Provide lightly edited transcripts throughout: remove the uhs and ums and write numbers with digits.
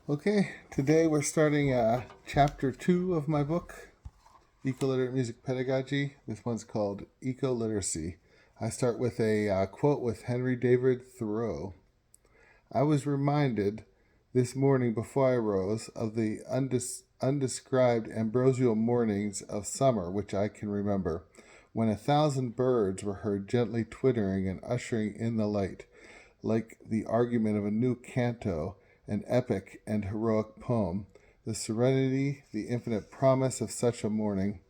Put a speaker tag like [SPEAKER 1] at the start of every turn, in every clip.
[SPEAKER 1] Okay, today we're starting chapter 2 of my book, Eco-literate Music Pedagogy. This one's called Eco-literacy. I start with a quote with Henry David Thoreau. I was reminded this morning before I rose of the undescribed ambrosial mornings of summer which I can remember, when 1,000 birds were heard gently twittering and ushering in the light, like the argument of a new canto, an epic and heroic poem, the serenity, the infinite promise of such a morning.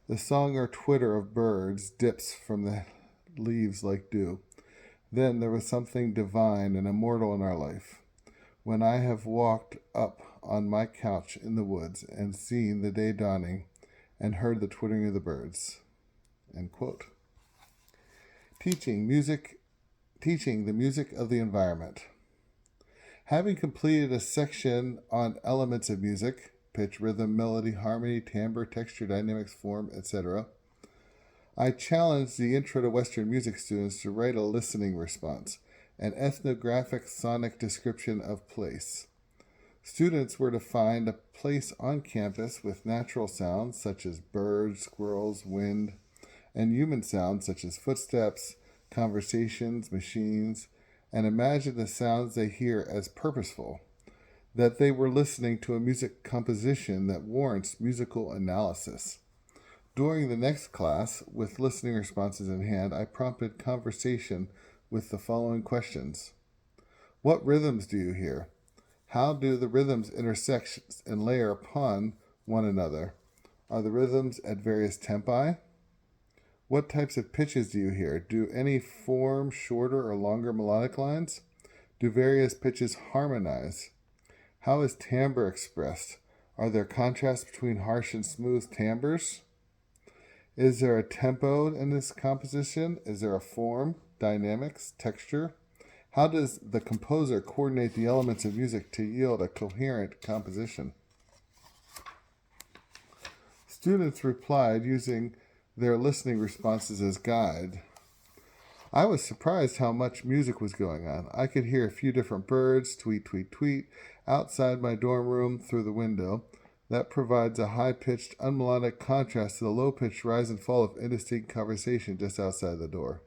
[SPEAKER 1] The song or twitter of birds dips from the leaves like dew. Then there was something divine and immortal in our life. When I have walked up on my couch in the woods and seen the day dawning and heard the twittering of the birds. End quote. Teaching the music of the environment. Having completed a section on elements of music, pitch, rhythm, melody, harmony, timbre, texture, dynamics, form, etc., I challenged the Intro to Western Music students to write a listening response, an ethnographic sonic description of place. Students were to find a place on campus with natural sounds such as birds, squirrels, wind, and human sounds such as footsteps, conversations, machines, and imagine the sounds they hear as purposeful, that they were listening to a music composition that warrants musical analysis. During the next class, with listening responses in hand, I prompted conversation with the following questions. What rhythms do you hear? How do the rhythms intersect and layer upon one another? Are the rhythms at various tempi? What types of pitches do you hear? Do any form shorter or longer melodic lines? Do various pitches harmonize? How is timbre expressed? Are there contrasts between harsh and smooth timbres? Is there a tempo in this composition? Is there a form, dynamics, texture? How does the composer coordinate the elements of music to yield a coherent composition? Students replied using their listening responses as guide. I was surprised how much music was going on. I could hear a few different birds, tweet, tweet, tweet, outside my dorm room through the window. That provides a high-pitched, unmelodic contrast to the low-pitched rise and fall of indistinct conversation just outside the door.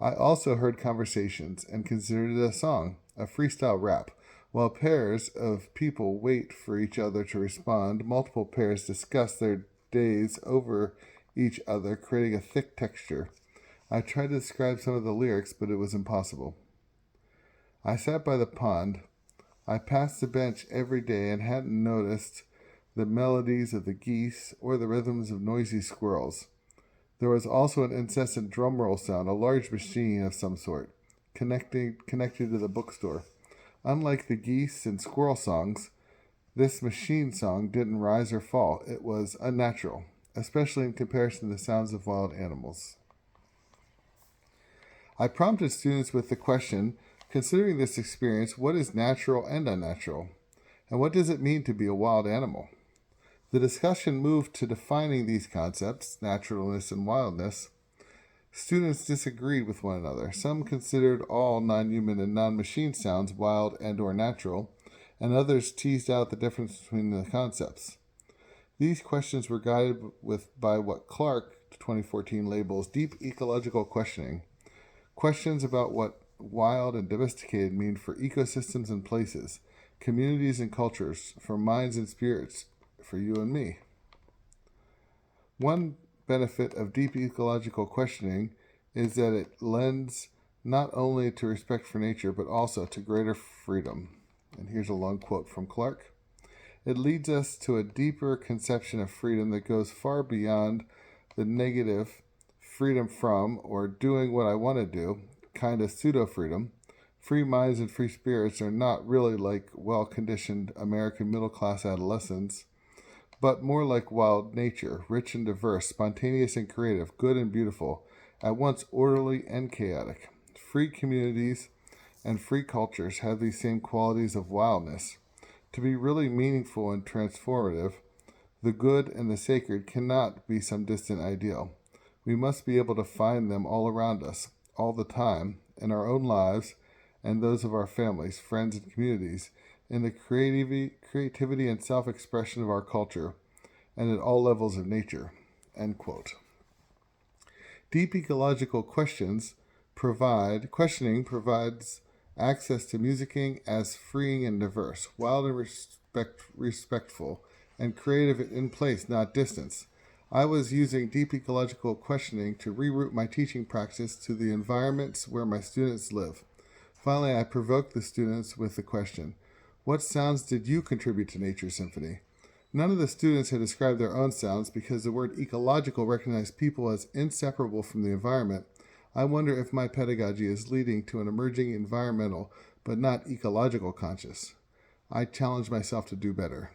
[SPEAKER 1] I also heard conversations and considered it a song, a freestyle rap. While pairs of people wait for each other to respond, multiple pairs discuss their days over each other, creating a thick texture. I tried to describe some of the lyrics, but it was impossible. I sat by the pond. I passed the bench every day and hadn't noticed the melodies of the geese or the rhythms of noisy squirrels. There was also an incessant drum roll sound, a large machine of some sort, connected to the bookstore. Unlike the geese and squirrel songs, this machine song didn't rise or fall. It was unnatural, especially in comparison to the sounds of wild animals. I prompted students with the question, considering this experience, what is natural and unnatural? And what does it mean to be a wild animal? The discussion moved to defining these concepts, naturalness and wildness. Students disagreed with one another. Some considered all non-human and non-machine sounds wild and or natural, and others teased out the difference between the concepts. These questions were guided by what Clark, 2014, labels deep ecological questioning. Questions about what wild and domesticated mean for ecosystems and places, communities and cultures, for minds and spirits, for you and me. One benefit of deep ecological questioning is that it lends not only to respect for nature, but also to greater freedom. And here's a long quote from Clark. It leads us to a deeper conception of freedom that goes far beyond the negative freedom from or doing what I want to do, kind of pseudo-freedom. Free minds and free spirits are not really like well-conditioned American middle-class adolescents, but more like wild nature, rich and diverse, spontaneous and creative, good and beautiful, at once orderly and chaotic. Free communities and free cultures have these same qualities of wildness. To be really meaningful and transformative, the good and the sacred cannot be some distant ideal. We must be able to find them all around us, all the time, in our own lives and those of our families, friends, and communities, in the creativity and self-expression of our culture and at all levels of nature." End quote. Deep ecological questioning provides access to musicking as freeing and diverse, wild and respectful, and creative in place, not distance. I was using deep ecological questioning to reroute my teaching practice to the environments where my students live. Finally, I provoked the students with the question, "What sounds did you contribute to Nature Symphony?" None of the students had described their own sounds because the word ecological recognized people as inseparable from the environment. I wonder if my pedagogy is leading to an emerging environmental but not ecological conscious. I challenge myself to do better.